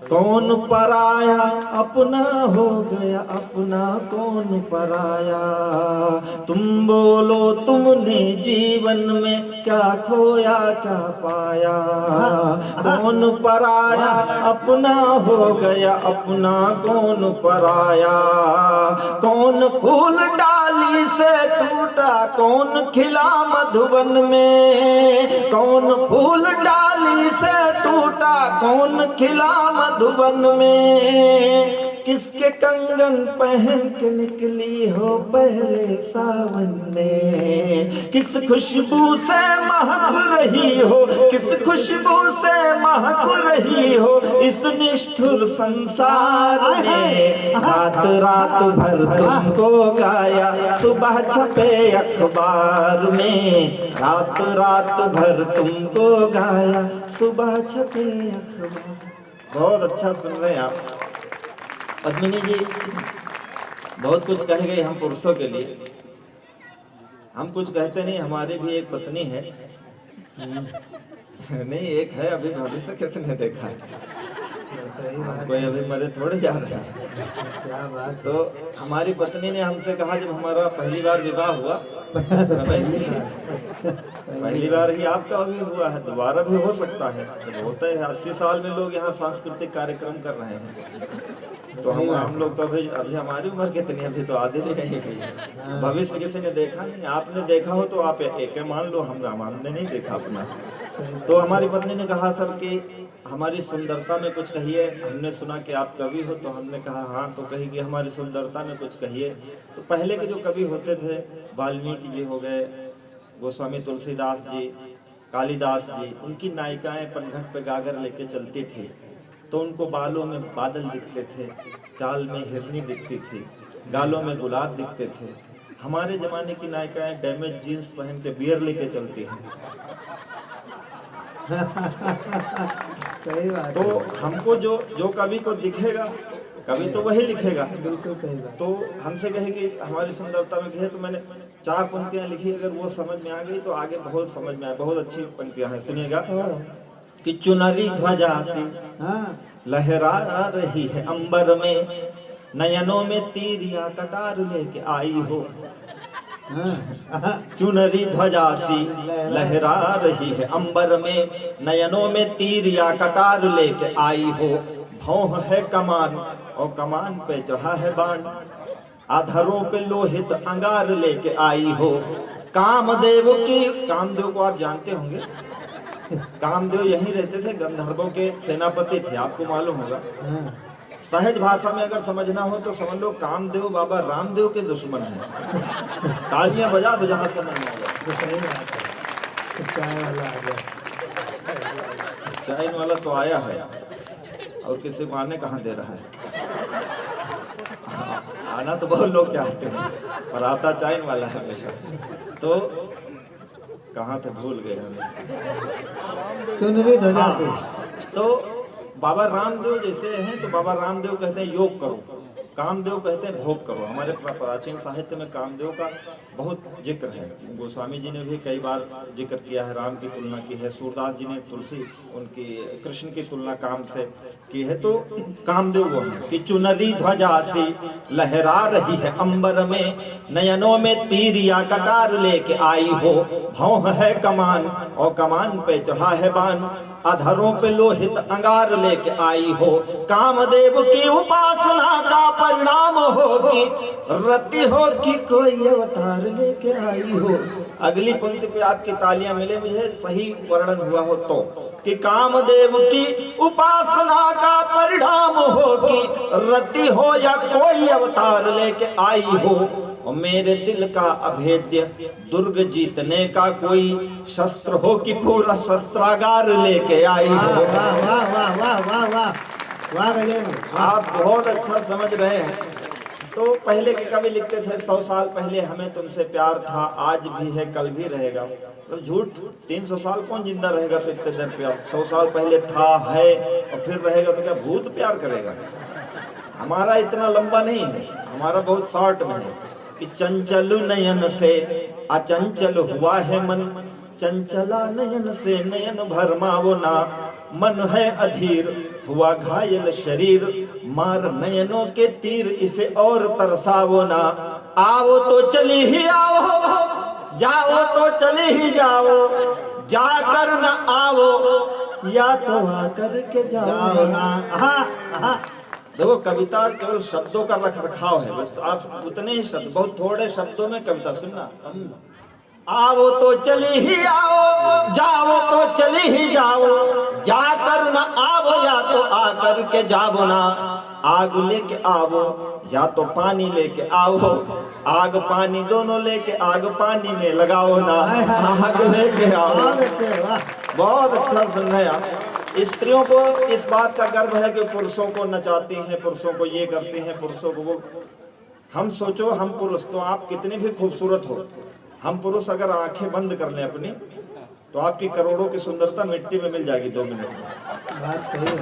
Speaker 3: कौन पराया अपना हो गया, अपना कौन पराया। तुम बोलो तुमने जीवन में क्या खोया क्या पाया। कौन पराया अपना हो गया, अपना कौन पराया। कौन फूल डाली से टूटा, कौन खिला मधुबन में। कौन फूल डाली से टूटा, कौन खिला मधुबन में। किसके कंगन पहन के निकली हो पहले सावन में। किस खुशबू से महक रही हो, किस खुशबू से महक रही हो इस निष्ठुर संसार में। रात रात भर तुमको गाया, सुबह छपे अखबार में। रात रात भर तुमको गाया, सुबह छपे अखबार। बहुत अच्छा सुन रहे हैं आप। पद्मिनी जी बहुत कुछ कह गए हम पुरुषों के लिए। हम कुछ कहते नहीं, हमारी भी एक पत्नी है। नहीं एक है, अभी भविष्य किसने देखा है।
Speaker 2: सही बात।
Speaker 3: कोई अभी मरे थोड़े जा रहे हैं।
Speaker 2: क्या बात।
Speaker 3: तो हमारी पत्नी ने हमसे कहा, जब हमारा पहली बार विवाह हुआ, पहली बार ही आपका भी हुआ है, दोबारा भी हो सकता है। जब होता है 80 साल में लोग यहाँ सांस्कृतिक कार्यक्रम कर रहे हैं। तो हम लोग तो अभी अभी हमारी उम्र कितनी है, अभी तो आधे भी नहीं हुई है। भविष्य किसी ने देखा नहीं, आपने देखा हो तो आप एक मान लो, हमने नहीं देखा अपना। तो हमारी पत्नी ने कहा सर कि हमारी सुंदरता में कुछ कहिए, हमने सुना कि आप कवि हो, तो हमने कहा हाँ, तो कही कि हमारी सुंदरता में कुछ कहिए। तो पहले के जो कवि होते थे, वाल्मीकि जी हो गए, गोस्वामी तुलसीदास जी, कालिदास जी, उनकी नायिकाएं पनघट पे गागर लेके चलती थी, तो उनको बालों में बादल दिखते थे, चाल में हिरनी दिखती थी, गालों में गुलाब दिखते थे। हमारे जमाने की नायिकाएं डैमेज जीन्स पहन के बियर लेके चलती हैं।
Speaker 2: सही बात
Speaker 3: तो हमको जो कवि को दिखेगा, कवि तो वही लिखेगा।
Speaker 2: बिल्कुल सही बात।
Speaker 3: तो हमसे कहे कि हमारी सुंदरता में कहे, तो मैंने 4 पंक्तियां लिखी, अगर वो समझ में आ गई तो आगे बहुत समझ में आए। बहुत अच्छी पंक्तियां हैं, सुनिएगा कि चुनरी ध्वजा सी लहरा रही है अंबर में, नयनों में तीर या कटार लेके आई हो। चुनरी ध्वजा सी लहरा रही है अंबर में, नयनों में तीर या कटार लेके आई हो। भौं है कमान और कमान पे चढ़ा है बाण, अधरों पे लोहित अंगार लेके आई हो। कामदेव को आप जानते होंगे, कामदेव यहीं रहते थे, गंधर्वों के सेनापति थे, आपको मालूम होगा। सहज भाषा में अगर समझना हो तो समझ लो कामदेव बाबा रामदेव के दुश्मन हैं। तालियां बजा दो जहां समझ में आ जाए। चाइन वाला तो आया है और किसी को आने कहाँ दे रहा है। आना तो बहुत लोग चाहते हैं, पर आता चाइन वाला है हमेशा। तो कहाँ थे, भूल गए हमें।
Speaker 2: चुनरी ध्वजा से
Speaker 3: तो बाबा रामदेव जैसे हैं, तो बाबा रामदेव कहते हैं योग करो, कामदेव कहते हैं भोग करो। हमारे प्राचीन साहित्य में कामदेव का बहुत जिक्र है। गोस्वामी जी ने भी कई बार जिक्र किया है, राम की तुलना की है। सूरदास जी ने तुलसी उनकी कृष्ण की तुलना काम से की है। तो कामदेव वो है कि चुनरी ध्वजा सी लहरा रही है अंबर में, नयनों में तीर या कटार लेके आई हो। भौं है कमान और कमान पे चढ़ा है बाण, अधरों पे लोहित अंगार लेके आई हो। कामदेव की उपासना का परिणाम हो कि रति हो कि कोई अवतार लेके आई हो। अगली पंक्ति पे आपकी तालियां मिले मुझे सही वर्णन हुआ हो तो, कि कामदेव की उपासना का परिणाम हो कि रति हो या कोई अवतार लेके आई हो। और मेरे दिल का अभेद्य दुर्ग जीतने का कोई शस्त्र हो कि पूरा शस्त्रागार लेके आई हो।
Speaker 2: वाह वाह वाह वाह वाह वाह वाह गजेंद्र,
Speaker 3: आप बहुत अच्छा समझ रहे हैं। तो पहले के कवि लिखते थे 100 साल पहले हमें तुमसे प्यार था, आज भी है कल भी रहेगा। तो झूठ, 300 साल कौन जिंदा रहेगा तो इतने देर प्यार। 100 साल पहले था, है और फिर रहेगा, तो क्या भूत प्यार करेगा। हमारा इतना लंबा नहीं है, हमारा बहुत शॉर्ट में है कि चंचल नयन से अचंचल हुआ है मन, चंचला नयन से नयन भरमावो ना। मन है अधीर हुआ घायल शरीर, मार नयनों के तीर इसे और तरसावो ना। आओ तो चली ही आओ, जाओ तो चली ही जाओ, जाकर न आओ या तो आकर के जाओ ना। देखो कविता केवल शब्दों का रख रखाव है, बस आप उतने ही शब्द, बहुत थोड़े शब्दों में कविता सुनना। आओ तो चली ही आओ, जाओ तो चली ही जाओ, जाकर न आओ या तो आकर के जाओ ना। आग लेके आओ या तो पानी लेके आओ, आग पानी दोनों लेके आग पानी में लगाओ ना। आग लेके आओ। बहुत अच्छा सुन रहे आप। स्त्रियों को इस बात का गर्व है कि पुरुषों को नचाती हैं, पुरुषों को ये करती हैं, पुरुषों को वो। हम सोचो, हम पुरुष तो आप कितने भी खूबसूरत हो, हम पुरुष अगर आंखें बंद कर लें अपनी, तो आपकी करोड़ों की सुंदरता मिट्टी में मिल जाएगी 2 मिनट में।
Speaker 2: बात सही है,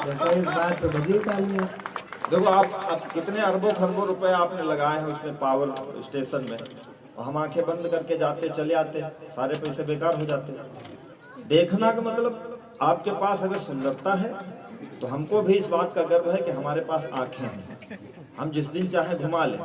Speaker 2: देखो इस बात पे बजी तालियां।
Speaker 3: देखो आप कितने अरबों खरबों रुपए आपने लगाए हैं उसमें पावर स्टेशन में, और हम आंखें बंद करके जाते चले आते, सारे पैसे बेकार हो जाते। देखना का मतलब आपके पास अगर सुंदरता है तो हमको भी इस बात का गर्व है कि हमारे पास आंखें हैं, हम जिस दिन चाहे घुमा लें।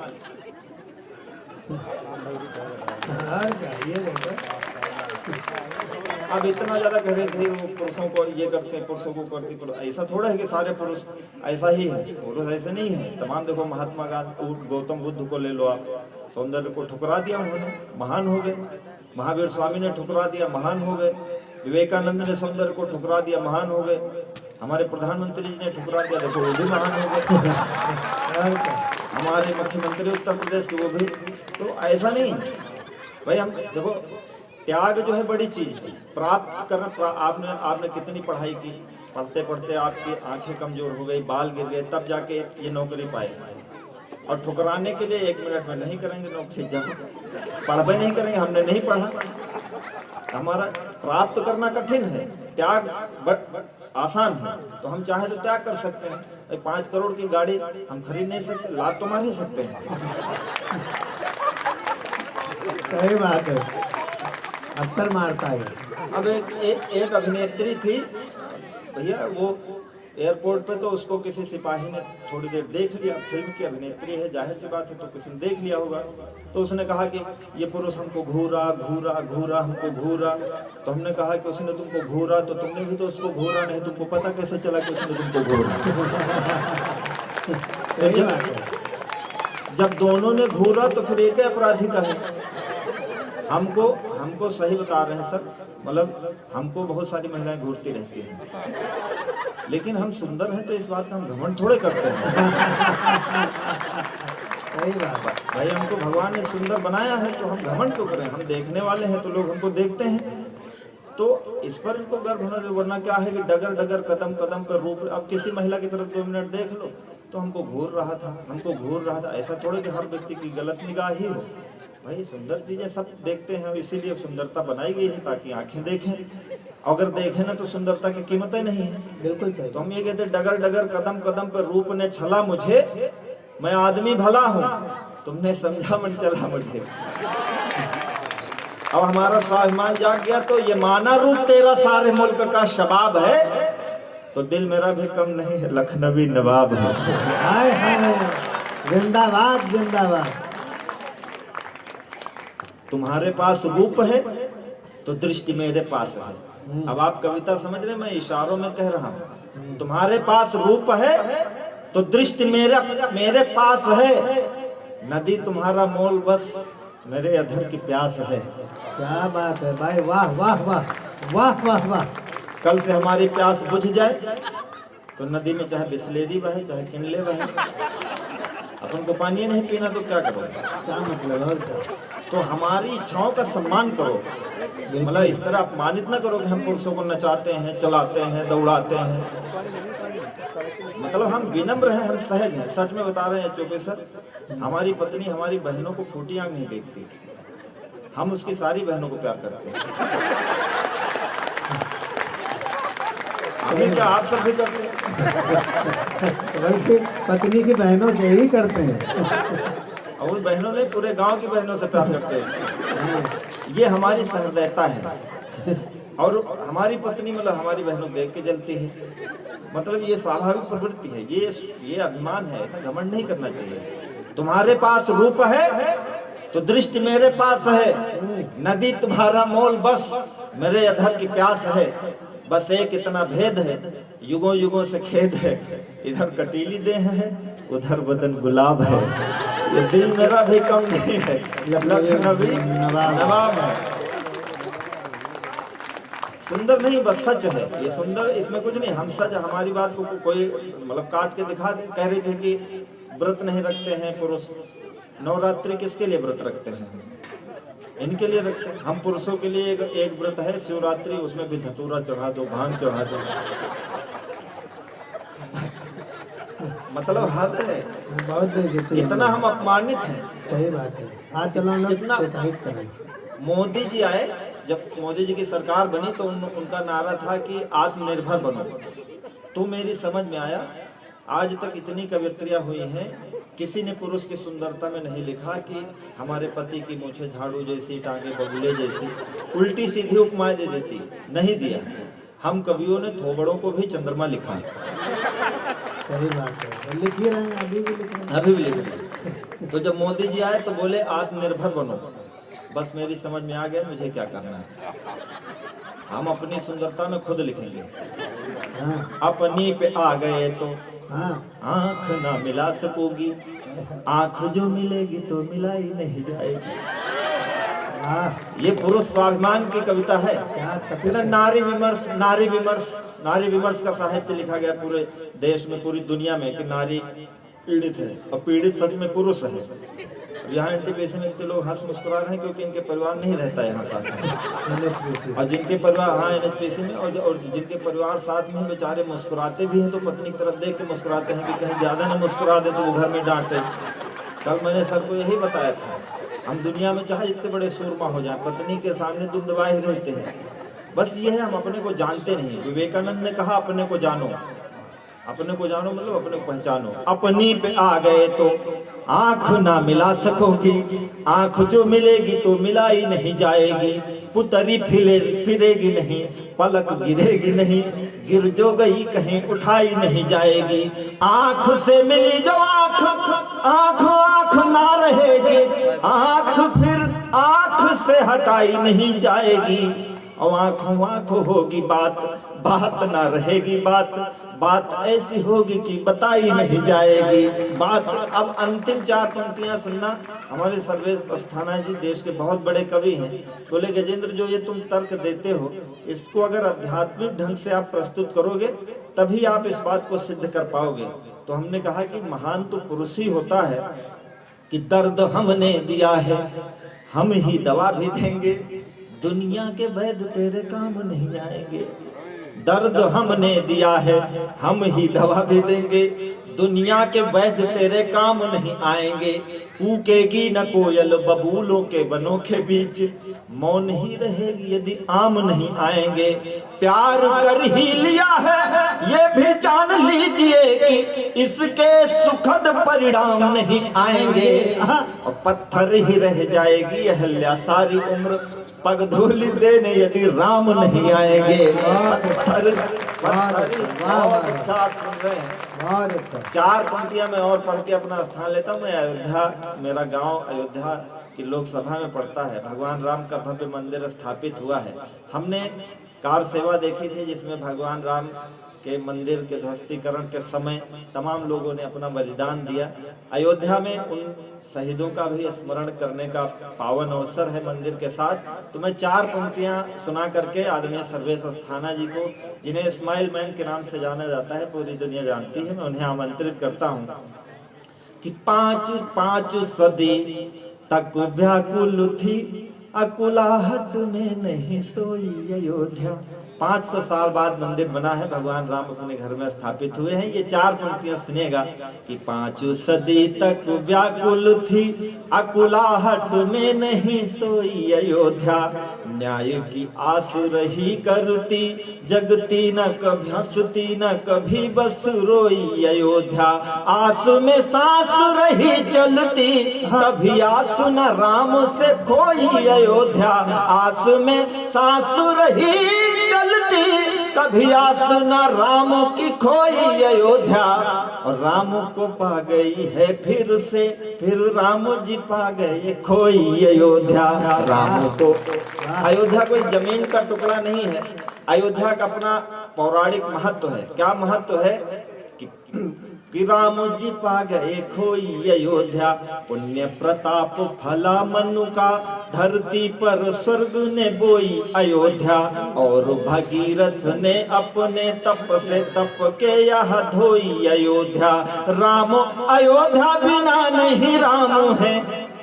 Speaker 3: अब इतना ज्यादा कह रहे थे वो पुरुषों को ये करते हैं, पुरुषों को करते हैं। ऐसा थोड़ा है कि सारे पुरुष ऐसा ही है, पुरुष ऐसे नहीं है तमाम। देखो महात्मा गांधी, गौतम बुद्ध को ले लो आप, सौंदर्य को ठुकरा दिया उन्होंने, महान हो गए। महावीर स्वामी ने ठुकरा दिया, महान हो गए। विवेकानंद ने सौंदर्य को ठुकरा दिया, महान हो गए। हमारे प्रधानमंत्री जी ने ठुकरा दिया, देखो वो भी महान हो गए। हमारे मुख्यमंत्री उत्तर प्रदेश के, वो भी। तो ऐसा नहीं भाई, हम देखो त्याग जो है बड़ी चीज है। प्राप्त करना, आपने कितनी पढ़ाई की, पढ़ते पढ़ते आपकी आंखें कमजोर हो गई, बाल गिर गए, तब जाके ये नौकरी पाए। और ठुकराने के लिए 1 मिनट में नहीं करेंगे नौकरी, जब पढ़ाई नहीं करेंगे, हमने नहीं पढ़ा। हमारा प्राप्त करना कठिन है, त्याग बट आसान है। तो हम चाहे तो त्याग कर सकते हैं। 5 करोड़ की गाड़ी हम खरीद नहीं सकते, लात तो मार ही सकते हैं।
Speaker 2: सही बात है, अक्सर मारता है।
Speaker 3: अब एक अभिनेत्री थी भैया, वो एयरपोर्ट पे, तो उसको किसी सिपाही ने थोड़ी देर देख लिया। फिल्म की अभिनेत्री है, जाहिर सी बात है, तो किसी ने देख लिया होगा। तो उसने कहा कि ये पुरुष हमको घूरा घूरा घूरा, हमको घूरा। तो हमने कहा कि उसने तुमको घूरा, तो तुमने भी तो उसको घूरा, नहीं तुमको पता कैसे चला कि उसने तुमको घूरा? जब दोनों ने घूरा तो फिर एक अपराधी का है। हमको सही बता रहे हैं सर, मतलब हमको बहुत सारी महिलाएं घूरती रहती हैं, लेकिन हम सुंदर हैं तो इस बात का हम घमंड थोड़े करते हैं।
Speaker 2: सही बात
Speaker 3: भाई, हमको भगवान ने सुंदर बनाया है तो हम घमंड क्यों करें? हम देखने वाले हैं तो लोग हमको देखते हैं, तो इस पर इसको गर्व होना चाहिए। वरना क्या है कि डगर डगर कदम कदम पर रूप। अब किसी महिला की तरफ 2 मिनट देख लो तो हमको घूर रहा था, हमको घूर रहा था। ऐसा थोड़े कि हर व्यक्ति की गलत निगाह ही हो। भाई, सुंदर चीजें सब देखते हैं, इसीलिए सुंदरता बनाई गई है ताकि आंखें देखें। अगर देखें ना तो सुंदरता की कीमत ही नहीं है।
Speaker 2: बिल्कुल सही।
Speaker 3: तो हम ये कहते डगर डगर कदम कदम पर रूप ने छला मुझे, मैं आदमी भला हूँ, तुमने समझा मन चला मुझे। अब हमारा स्वाभिमान जाग गया तो ये माना रूप तेरा सारे मुल्क का शबाब है, तो दिल मेरा भी कम नहीं है, लखनवी नवाब है।
Speaker 2: हाय हाय, जिंदाबाद जिंदाबाद।
Speaker 3: तुम्हारे पास रूप है तो दृष्टि मेरे पास है। अब आप कविता समझ रहे, मैं इशारों में कह रहा हूँ। तुम्हारे पास रूप है तो दृष्टि मेरे पास है। नदी तुम्हारा मोल बस मेरे अधर की प्यास है।
Speaker 2: क्या बात है भाई, वाह वाह वाह वाह वाह वाह।
Speaker 3: कल से हमारी प्यास बुझ जाए तो नदी में चाहे बिस्लेरी बहे चाहे किनले बहे, अपन को पानी नहीं पीना तो क्या करो?
Speaker 2: क्या मतलब? और क्या?
Speaker 3: तो हमारी इच्छाओं का सम्मान करो, मतलब इस तरह अपमानित ना करो कि हम पुरुषों को नचाते हैं, चलाते हैं, दौड़ाते हैं। मतलब हम विनम्र हैं, हम सहज हैं। सच में बता रहे हैं चौबे सर, हमारी पत्नी हमारी बहनों को फूटी आंख नहीं देखती, हम उसकी सारी बहनों को प्यार करते हैं। हमें क्या आप सब भी करते हैं?
Speaker 2: बल्कि पत्नी की बहनों से ही करते हैं।
Speaker 3: और उन बहनों ने पूरे गांव की बहनों से प्यार करते हैं। ये हमारी सहृदयता है। और हमारी पत्नी मतलब हमारी बहनों देख के जलती है। मतलब ये स्वाभाविक प्रवृत्ति है, ये अभिमान है। ऐसा घमंड नहीं करना चाहिए। तुम्हारे पास रूप है तो दृष्टि मेरे पास है। नदी तुम्हारा मोल बस मेरे अधर की प्यास है। बस एक इतना भेद है, युगों युगों से खेद है। इधर कटीली देह है, उधर बदन गुलाब है। ये दिल मेरा भी कम नहीं है, लखनवी नवाब है। सुंदर नहीं, बस सच है ये सुंदर, इसमें कुछ नहीं। हम सच, हमारी बात को कोई मतलब काट के दिखा दे। कह रहे थे कि व्रत नहीं रखते हैं पुरुष। नवरात्रि किसके लिए व्रत रखते हैं? इनके लिए रखते हैं। हम पुरुषों के लिए एक व्रत है शिवरात्रि, उसमें भी धतूरा चढ़ा दो, भांग चढ़ा दो। मतलब हद है,
Speaker 2: बहुत बेइज्जती।
Speaker 3: इतना हम अपमानित हैं।
Speaker 2: सही बात है। आज चलो ना
Speaker 3: कितना-
Speaker 2: प्रोत्साहित करें।
Speaker 3: मोदी जी आए, जब मोदी जी की सरकार बनी तो उनका नारा था कि आत्मनिर्भर बनो। तो मेरी समझ में आया, आज तक इतनी कवियत्रियां हुई हैं, किसी ने पुरुष की सुंदरता में नहीं लिखा कि हमारे पति की मूछें झाड़ू जैसी, टांगे बगुले जैसी, उल्टी सीधी उपमाएं दे देती। नहीं दिया। हम कवियों ने थोबड़ों को भी चंद्रमा लिखा।
Speaker 2: सही बात है, लिख ही रहे हैं, अभी भी लिख रहे हैं।
Speaker 3: अभी भी लिख रहे हैं। तो जब मोदी जी आए तो बोले आत्मनिर्भर बनो। बस मेरी समझ में आ गया मुझे क्या करना है। हम अपनी सुंदरता में खुद लिखेंगे।
Speaker 2: हाँ
Speaker 3: अपनी पे आ गए तो
Speaker 2: हाँ
Speaker 3: आंख ना मिला सकोगी, आंख जो मिलेगी तो मिलाई नहीं जाएगी।
Speaker 2: वाह,
Speaker 3: ये पुरुष स्वाभिमान की कविता है।
Speaker 2: क्या
Speaker 3: इधर
Speaker 2: तपस्या।
Speaker 3: नारी विमर्श का साहित्य लिखा गया पूरे देश में, पूरी दुनिया में, कि नारी पीड़ित है और पीड़ित सच में पुरुष है। अब यहाँ एनटीपीसी में इतने लोग हंस मुस्कुरा रहे हैं क्योंकि इनके परिवार नहीं रहता है यहाँ साथ में, और जिनके परिवार हाँ एनएचपीसी में और जिनके परिवार साथ में बेचारे मुस्कुराते भी हैं तो पत्नी की तरफ देख के मुस्कुराते हैं कि कहीं ज्यादा ना मुस्कुरा दे तो वो घर में डांटे। कल मैंने सर को यही बताया था, हम दुनिया में चाहे जितने बड़े सूरमा हो जाए पत्नी के सामने दुम दबाए ही रहते हैं। बस ये है हम अपने को जानते नहीं। विवेकानंद ने कहा अपने को जानो, अपने को जानो मतलब अपने को पहचानो। अपनी पे आ गए तो आंख ना मिला सकोगी, आंख जो मिलेगी तो मिलाई नहीं जाएगी। पुतरी फिरेगी नहीं, पलक गिरेगी नहीं, गिर जो गई कहीं उठाई नहीं जाएगी। आंख से मिली जो आंख, आंख आंख ना रहेगी, आंख फिर आंख से हटाई नहीं जाएगी। और आंखों आंखों होगी बात, बात ना रहेगी बात, बात ऐसी होगी कि बताई नहीं जाएगी बात। अब अंतिम 4 पंक्तियां सुनना। हमारे सर्वेश अस्थाना जी देश के बहुत बड़े कवि हैं। बोले गजेंद्र जो ये तुम तर्क देते हो इसको अगर आध्यात्मिक ढंग से आप प्रस्तुत करोगे तभी आप इस बात को सिद्ध कर पाओगे। तो हमने कहा कि महान तो पुरुष ही होता है कि दर्द हमने दिया है हम ही दवा भी देंगे, दुनिया के वैद्य तेरे काम नहीं आएंगे। दर्द हमने दिया है हम ही दवा भी देंगे, दुनिया के वैद्य तेरे काम नहीं आएंगे। कूकेगी न कोयल बबूलों के वनों के बीच, मौन ही रहेगी यदि आम नहीं आएंगे। प्यार कर ही लिया है ये भी जान लीजिए कि इसके सुखद परिणाम नहीं आएंगे। और पत्थर ही रह जाएगी अहल्या सारी उम्र, पग धूलि देने यदि राम नहीं आएंगे।
Speaker 2: बहुत अच्छा।
Speaker 3: 4 पंक्तियां मैं और पढ़ के अपना स्थान लेता हूँ। मैं अयोध्या, मेरा गांव अयोध्या की लोकसभा में पड़ता है। भगवान राम का भव्य मंदिर स्थापित हुआ है। हमने कार सेवा देखी थी जिसमें भगवान राम के मंदिर के ध्वस्तीकरण के समय तमाम लोगों ने अपना बलिदान दिया। अयोध्या में उन शहीदों का भी स्मरण करने का पावन अवसर है मंदिर के साथ। तो मैं 4 पंक्तियां सुना करके आदरणीय सर्वेश अस्थाना जी को, जिन्हें इस्माइल मैन के नाम से जाना जाता है, पूरी दुनिया जानती है, मैं उन्हें आमंत्रित करता हूं कि 5 सदी तक व्याकुल थी अकुलाहट में नहीं सोई अयोध्या। 500 साल बाद मंदिर बना है, भगवान राम अपने घर में स्थापित हुए हैं। ये 4 पंक्तियां सुनेगा कि 5 सदी तक व्याकुल थी अकुलाहट में नहीं सोई अयोध्या। न्याय की आस रही करती जगती न कभी हंसती न कभी बस रोई अयोध्या। आस में सांस रही चलती कभी आस न राम से खोई अयोध्या। आस में सांस रही चलती कभी आस न राम की खोई अयोध्या। और राम को पा गई है फिर से, फिर राम जी पा गए खोई अयोध्या। राम को, अयोध्या कोई जमीन का टुकड़ा नहीं है। अयोध्या का अपना पौराणिक महत्व है। क्या महत्व है कि राम जी पा गए खोई अयोध्या। पुण्य प्रताप फला मनु का धरती पर स्वर्ग ने बोई अयोध्या। और भगीरथ ने अपने तप से तप के यह धोई अयोध्या। राम अयोध्या बिना नहीं राम है,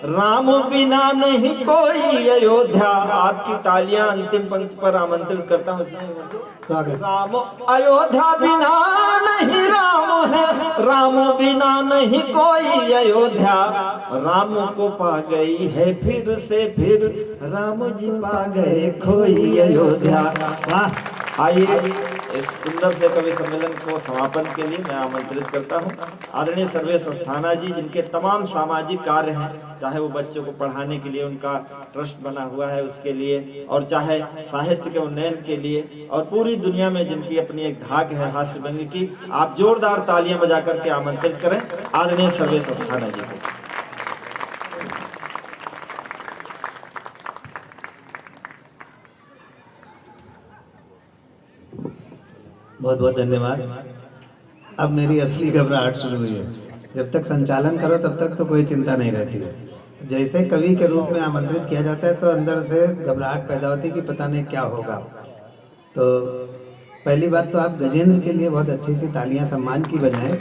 Speaker 3: राम बिना नहीं कोई अयोध्या। आपकी तालियां अंतिम पंक्ति पर आमंत्रित करता हूँ। राम अयोध्या बिना नहीं राम है, राम बिना नहीं कोई अयोध्या। राम को पा गई है फिर से, फिर राम जी पा गए खोई अयोध्या। वाह! आइए इस सुंदर से कवि सम्मेलन को समापन के लिए मैं आमंत्रित करता हूं आदरणीय सर्वेश अस्थाना जी, जिनके तमाम सामाजिक कार्य हैं, चाहे वो बच्चों को पढ़ाने के लिए उनका ट्रस्ट बना हुआ है उसके लिए, और चाहे साहित्य के उन्नयन के लिए, और पूरी दुनिया में जिनकी अपनी एक धाक है हास्य व्यंग्य की। आप जोरदार तालियां बजा करके आमंत्रित करें आदरणीय सर्वेश अस्थाना जी को।
Speaker 2: बहुत बहुत धन्यवाद। अब मेरी असली घबराहट शुरू हुई है। जब तक संचालन करो तब तक तो कोई चिंता नहीं रहती है। जैसे कवि के रूप में आमंत्रित किया जाता है तो अंदर से घबराहट पैदा होती है कि पता नहीं क्या होगा। तो पहली बात तो आप गजेंद्र के लिए बहुत अच्छी सी तालियां सम्मान की बजाएं।